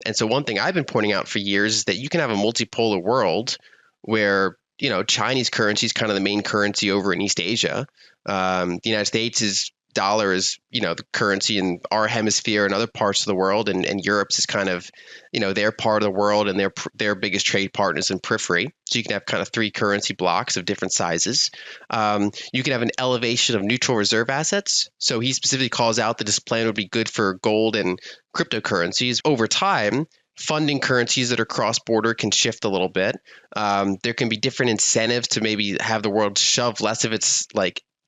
And so one thing I've been pointing out for years is that you can have a multipolar world where, Chinese currency is kind of the main currency over in East Asia. The United States' dollar is, the currency in our hemisphere and other parts of the world, and Europe's is kind of, their part of the world and their biggest trade partners in periphery. So you can have kind of three currency blocks of different sizes. You can have an elevation of neutral reserve assets. So he specifically calls out that this plan would be good for gold and cryptocurrencies over time. Funding currencies that are cross-border can shift a little bit. There can be different incentives to maybe have the world shove less of its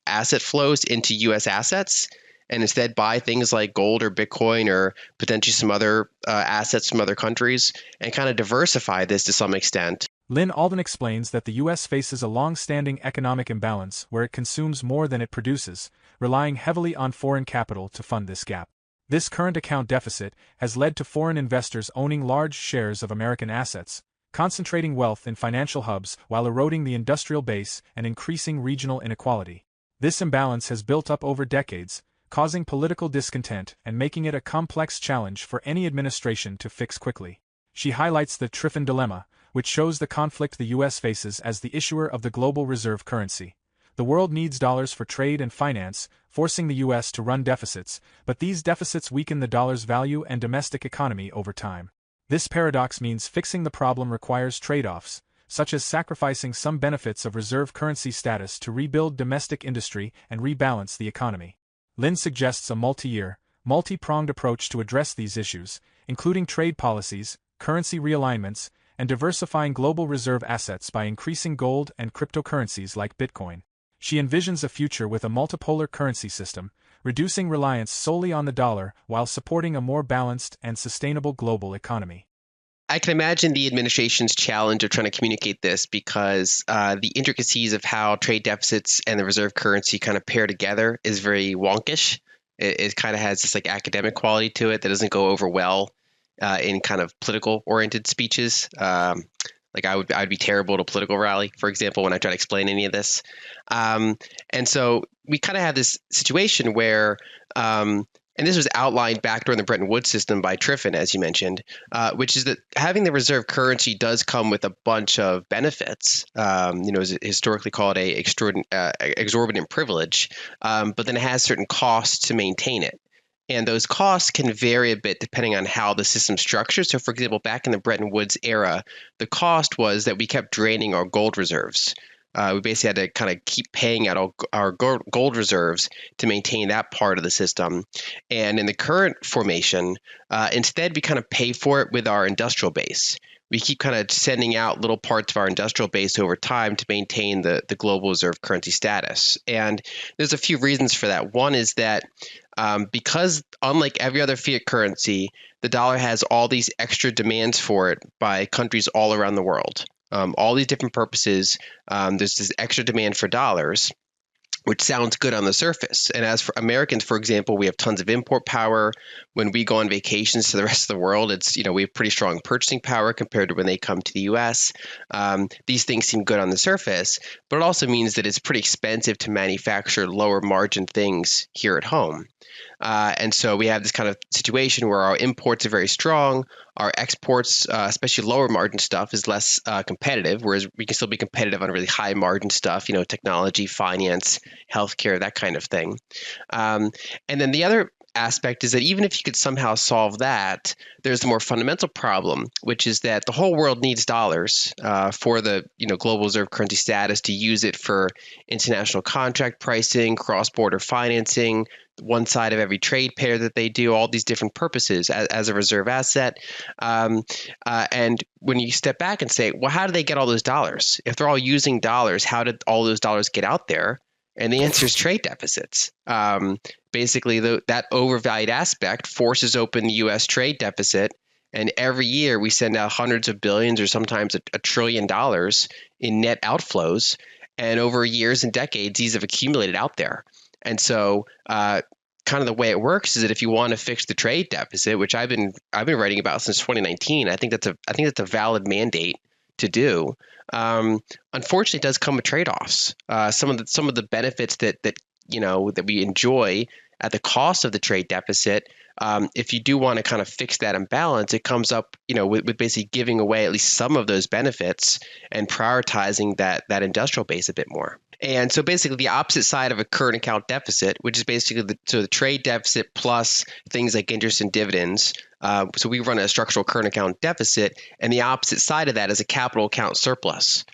asset flows into U.S. assets and instead buy things like gold or Bitcoin or potentially some other assets from other countries and kind of diversify this to some extent. Lyn Alden explains that the U.S. faces a long-standing economic imbalance where it consumes more than it produces, relying heavily on foreign capital to fund this gap. This current account deficit has led to foreign investors owning large shares of American assets, concentrating wealth in financial hubs while eroding the industrial base and increasing regional inequality. This imbalance has built up over decades, causing political discontent and making it a complex challenge for any administration to fix quickly. She highlights the Triffin dilemma, which shows the conflict the U.S. faces as the issuer of the global reserve currency. The world needs dollars for trade and finance, forcing the U.S. to run deficits, but these deficits weaken the dollar's value and domestic economy over time. This paradox means fixing the problem requires trade-offs, such as sacrificing some benefits of reserve currency status to rebuild domestic industry and rebalance the economy. Lyn suggests a multi-year, multi-pronged approach to address these issues, including trade policies, currency realignments, and diversifying global reserve assets by increasing gold and cryptocurrencies like Bitcoin. She envisions a future with a multipolar currency system, reducing reliance solely on the dollar while supporting a more balanced and sustainable global economy. I can imagine the administration's challenge of trying to communicate this because the intricacies of how trade deficits and the reserve currency kind of pair together is very wonkish. It kind of has this academic quality to it that doesn't go over well in kind of political oriented speeches. I'd be terrible at a political rally, for example, when I try to explain any of this. And so we kind of have this situation where, and this was outlined back during the Bretton Woods system by Triffin, as you mentioned, which is that having the reserve currency does come with a bunch of benefits. Is historically called a exorbitant privilege, but then it has certain costs to maintain it. And those costs can vary a bit depending on how the system's structured. So, for example, back in the Bretton Woods era, the cost was that we kept draining our gold reserves. We basically had to kind of keep paying out our gold reserves to maintain that part of the system. And in the current formation, instead, we kind of pay for it with our industrial base. We keep kind of sending out little parts of our industrial base over time to maintain the global reserve currency status. And there's a few reasons for that. One is that because unlike every other fiat currency, the dollar has all these extra demands for it by countries all around the world. All these different purposes, there's this extra demand for dollars, which sounds good on the surface. And as for Americans, for example, we have tons of import power. When we go on vacations to the rest of the world, we have pretty strong purchasing power compared to when they come to the U.S. These things seem good on the surface, but it also means that it's pretty expensive to manufacture lower margin things here at home. And so we have this kind of situation where our imports are very strong. Our exports, especially lower margin stuff, is less competitive, whereas we can still be competitive on really high margin stuff, technology, finance, healthcare, that kind of thing. And then the other aspect is that even if you could somehow solve that, there's a more fundamental problem, which is that the whole world needs dollars for the global reserve currency status to use it for international contract pricing, cross-border financing, one side of every trade pair that they do, all these different purposes as a reserve asset. And when you step back and say, well, how do they get all those dollars? If they're all using dollars, how did all those dollars get out there? And the answer is trade deficits. Basically, that overvalued aspect forces open the U.S. trade deficit. And every year we send out hundreds of billions or sometimes $1 trillion in net outflows. And over years and decades, these have accumulated out there. And so kind of the way it works is that if you want to fix the trade deficit, which I've been writing about since 2019, I think that's a valid mandate to do. Unfortunately, it does come with trade-offs. Some of the benefits that we enjoy at the cost of the trade deficit, if you do want to kind of fix that imbalance, it comes up, with basically giving away at least some of those benefits and prioritizing that industrial base a bit more. And so basically the opposite side of a current account deficit, which is basically the trade deficit plus things like interest and dividends. So we run a structural current account deficit, and the opposite side of that is a capital account surplus.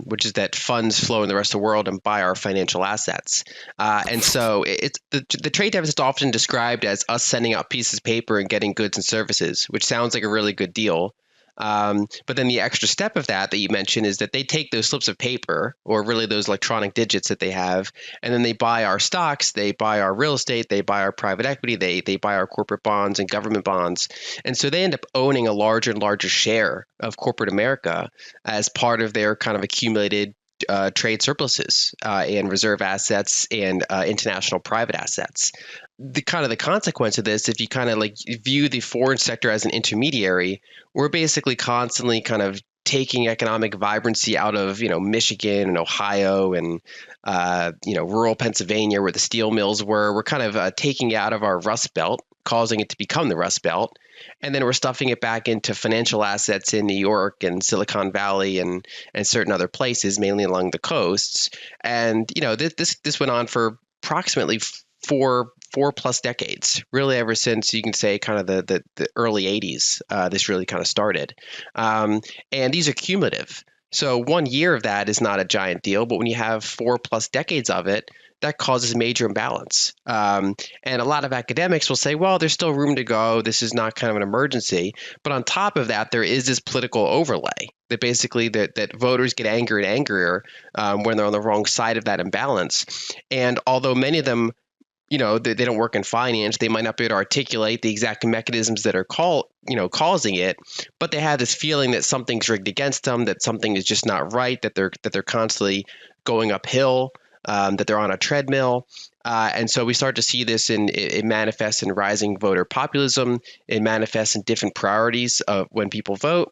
Which is that funds flow in the rest of the world and buy our financial assets. And so it's the trade deficit is often described as us sending out pieces of paper and getting goods and services, which sounds like a really good deal. But then the extra step of that you mentioned is that they take those slips of paper, or really those electronic digits that they have, and then they buy our stocks, they buy our real estate, they buy our private equity, they buy our corporate bonds and government bonds. And so they end up owning a larger and larger share of corporate America as part of their kind of accumulated trade surpluses and reserve assets and international private assets. The consequence of this, if you kind of like view the foreign sector as an intermediary, we're basically constantly kind of taking economic vibrancy out of Michigan and Ohio and rural Pennsylvania where the steel mills were. We're kind of taking it out of our Rust Belt, causing it to become the Rust Belt, and then we're stuffing it back into financial assets in New York and Silicon Valley and certain other places, mainly along the coasts. And this went on for approximately four plus decades, really ever since you can say kind of the early 80s. This really kind of started. And these are cumulative. So 1 year of that is not a giant deal, but when you have 4+ decades of it, that causes major imbalance. And a lot of academics will say, well, there's still room to go. This is not kind of an emergency. But on top of that, there is this political overlay that basically that voters get angrier and angrier when they're on the wrong side of that imbalance. And although many of them they don't work in finance, they might not be able to articulate the exact mechanisms that are causing it, but they have this feeling that something's rigged against them, that something is just not right, that they're constantly going uphill, that they're on a treadmill. And so we start to see this it manifests in rising voter populism. It manifests in different priorities of when people vote.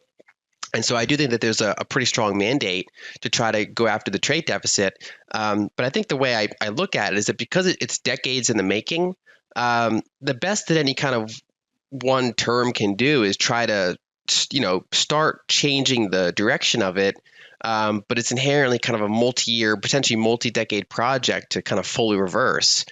And so I do think that there's a pretty strong mandate to try to go after the trade deficit. But I think the way I look at it is that because it's decades in the making, the best that any kind of one term can do is try to, start changing the direction of it. But it's inherently kind of a multi-year, potentially multi-decade project to kind of fully reverse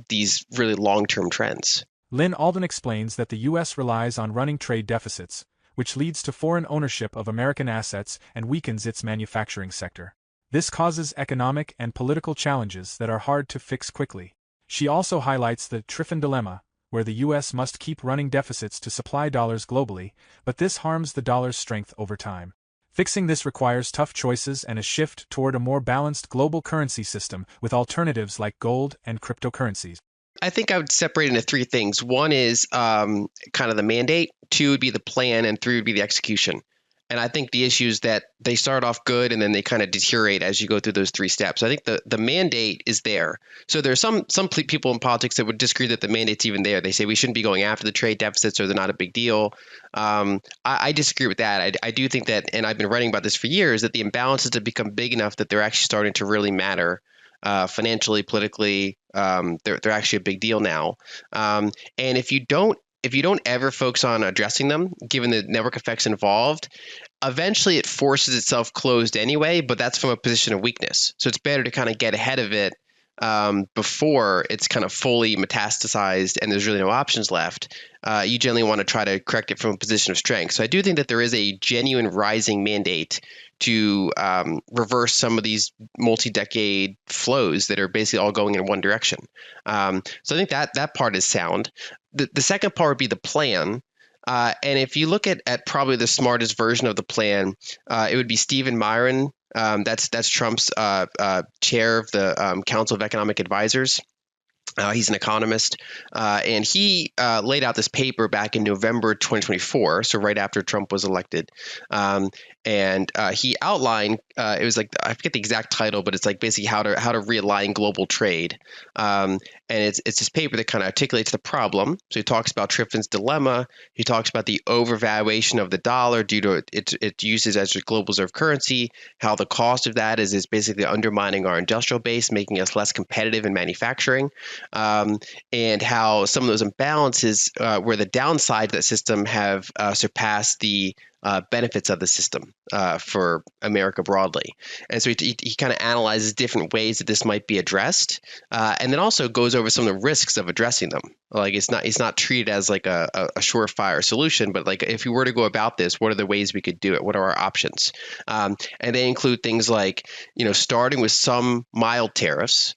these really long-term trends. Lyn Alden explains that the U.S. relies on running trade deficits, which leads to foreign ownership of American assets and weakens its manufacturing sector. This causes economic and political challenges that are hard to fix quickly. She also highlights the Triffin dilemma, where the U.S. must keep running deficits to supply dollars globally, but this harms the dollar's strength over time. Fixing this requires tough choices and a shift toward a more balanced global currency system with alternatives like gold and cryptocurrencies. I think I would separate into three things. One is kind of the mandate, two would be the plan, and three would be the execution. And I think the issue is that they start off good and then they kind of deteriorate as you go through those three steps. I think the mandate is there. So there's some people in politics that would disagree that the mandate's even there. They say we shouldn't be going after the trade deficits or they're not a big deal. I disagree with that. I do think that, and I've been writing about this for years, that the imbalances have become big enough that they're actually starting to really matter. Financially, politically, they're actually a big deal now. And if you don't ever focus on addressing them, given the network effects involved, eventually it forces itself closed anyway, but that's from a position of weakness. So it's better to kind of get ahead of it before it's kind of fully metastasized and there's really no options left. You generally want to try to correct it from a position of strength. So I do think that there is a genuine rising mandate to reverse some of these multi-decade flows that are basically all going in one direction. So I think that part is sound. The second part would be the plan. And if you look at probably the smartest version of the plan, it would be Stephen Miron. That's Trump's chair of the Council of Economic Advisors. He's an economist, and he laid out this paper back in November 2024, so right after Trump was elected. And he outlined it was like, I forget the exact title, but it's like basically how to realign global trade. And it's this paper that kind of articulates the problem. So he talks about Triffin's dilemma. He talks about the overvaluation of the dollar due to its uses as a global reserve currency, how the cost of that is basically undermining our industrial base, making us less competitive in manufacturing. and how some of those imbalances where the downside to that system have surpassed the benefits of the system for America broadly. And so he kind of analyzes different ways that this might be addressed, and then also goes over some of the risks of addressing them. Like it's not treated as like a surefire solution, but like if we were to go about this, what are the ways we could do it? What are our options? And they include things like, starting with some mild tariffs,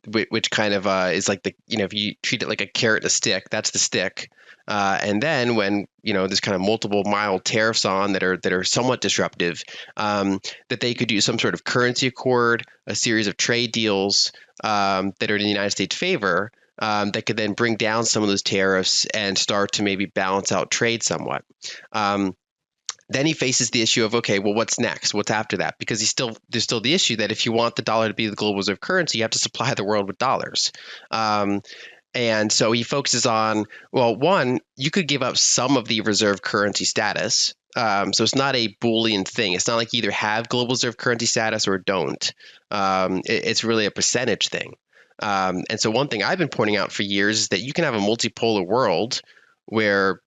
which kind of is like if you treat it like a carrot and a stick, that's the stick. And then when there's kind of multiple mild tariffs on that are somewhat disruptive, that they could do some sort of currency accord, a series of trade deals that are in the United States' favor, that could then bring down some of those tariffs and start to maybe balance out trade somewhat. Then he faces the issue of, okay, well, what's next? What's after that? Because there's still the issue that if you want the dollar to be the global reserve currency, you have to supply the world with dollars. And so he focuses on, well, one, you could give up some of the reserve currency status. So it's not a Boolean thing. It's not like you either have global reserve currency status or don't. It's really a percentage thing. And so one thing I've been pointing out for years is that you can have a multipolar world where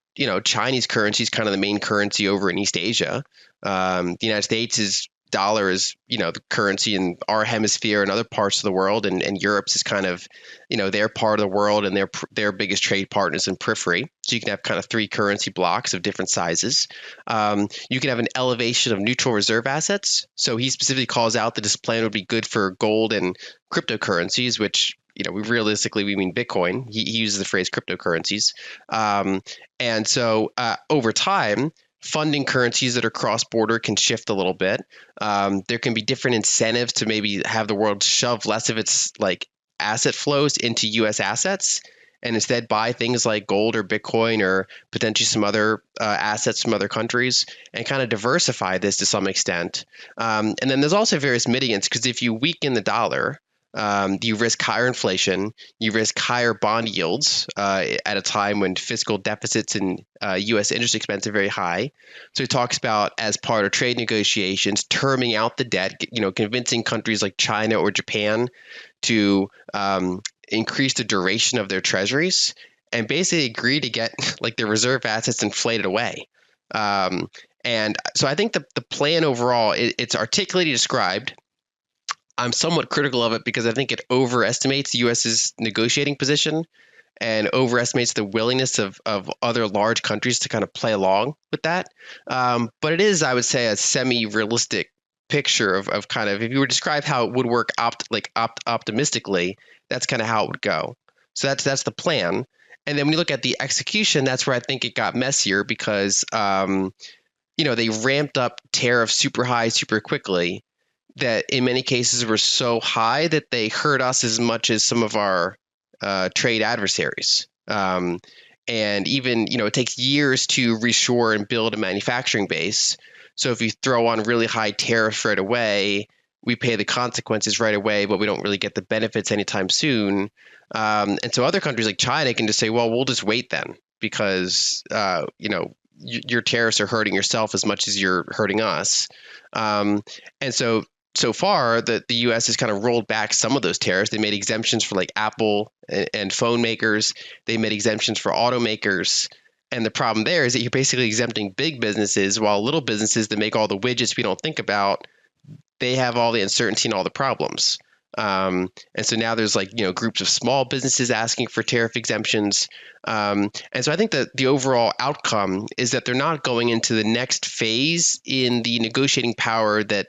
Chinese currency is kind of the main currency over in East Asia. The United States' dollar is, the currency in our hemisphere and other parts of the world, and Europe's is kind of, their part of the world and their biggest trade partners in periphery. So you can have kind of three currency blocks of different sizes. You can have an elevation of neutral reserve assets. So he specifically calls out that this plan would be good for gold and cryptocurrencies, which we mean Bitcoin. He uses the phrase cryptocurrencies. And so over time, funding currencies that are cross-border can shift a little bit. There can be different incentives to maybe have the world shove less of its like asset flows into U.S. assets and instead buy things like gold or Bitcoin or potentially some other assets from other countries and kind of diversify this to some extent. And then there's also various mitigants, because if you weaken the dollar, you risk higher inflation, you risk higher bond yields at a time when fiscal deficits and U.S. interest expense are very high. So he talks about, as part of trade negotiations, terming out the debt, convincing countries like China or Japan to increase the duration of their treasuries and basically agree to get like their reserve assets inflated away. And so I think the plan overall, it's articulately described. I'm somewhat critical of it because I think it overestimates the U.S.'s negotiating position and overestimates the willingness of other large countries to kind of play along with that. But it is, I would say, a semi-realistic picture of kind of, if you were to describe how it would work optimistically, that's kind of how it would go. So that's the plan. And then when you look at the execution, that's where I think it got messier because, they ramped up tariffs super high, super quickly, that in many cases were so high that they hurt us as much as some of our trade adversaries. And even, it takes years to reshore and build a manufacturing base. So if you throw on really high tariffs right away, we pay the consequences right away, but we don't really get the benefits anytime soon. And so other countries like China can just say, well, we'll just wait then because, your tariffs are hurting yourself as much as you're hurting us. And so far, the U.S. has kind of rolled back some of those tariffs. They made exemptions for like Apple and phone makers. They made exemptions for automakers. And the problem there is that you're basically exempting big businesses, while little businesses that make all the widgets we don't think about, they have all the uncertainty and all the problems. And so now there's like, groups of small businesses asking for tariff exemptions. And so I think that the overall outcome is that they're not going into the next phase in the negotiating power that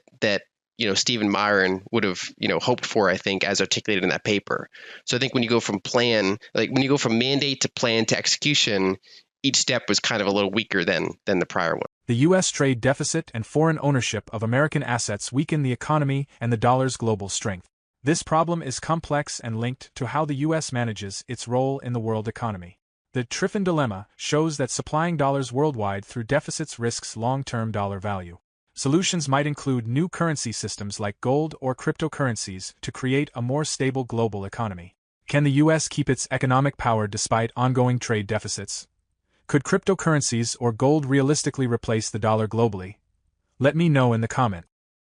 Stephen Myron would have, hoped for, I think, as articulated in that paper. So I think when you go from mandate to plan to execution, each step was kind of a little weaker than the prior one. The U.S. trade deficit and foreign ownership of American assets weaken the economy and the dollar's global strength. This problem is complex and linked to how the U.S. manages its role in the world economy. The Triffin dilemma shows that supplying dollars worldwide through deficits risks long-term dollar value. Solutions might include new currency systems like gold or cryptocurrencies to create a more stable global economy. Can the U.S. keep its economic power despite ongoing trade deficits? Could cryptocurrencies or gold realistically replace the dollar globally? Let me know in the comments.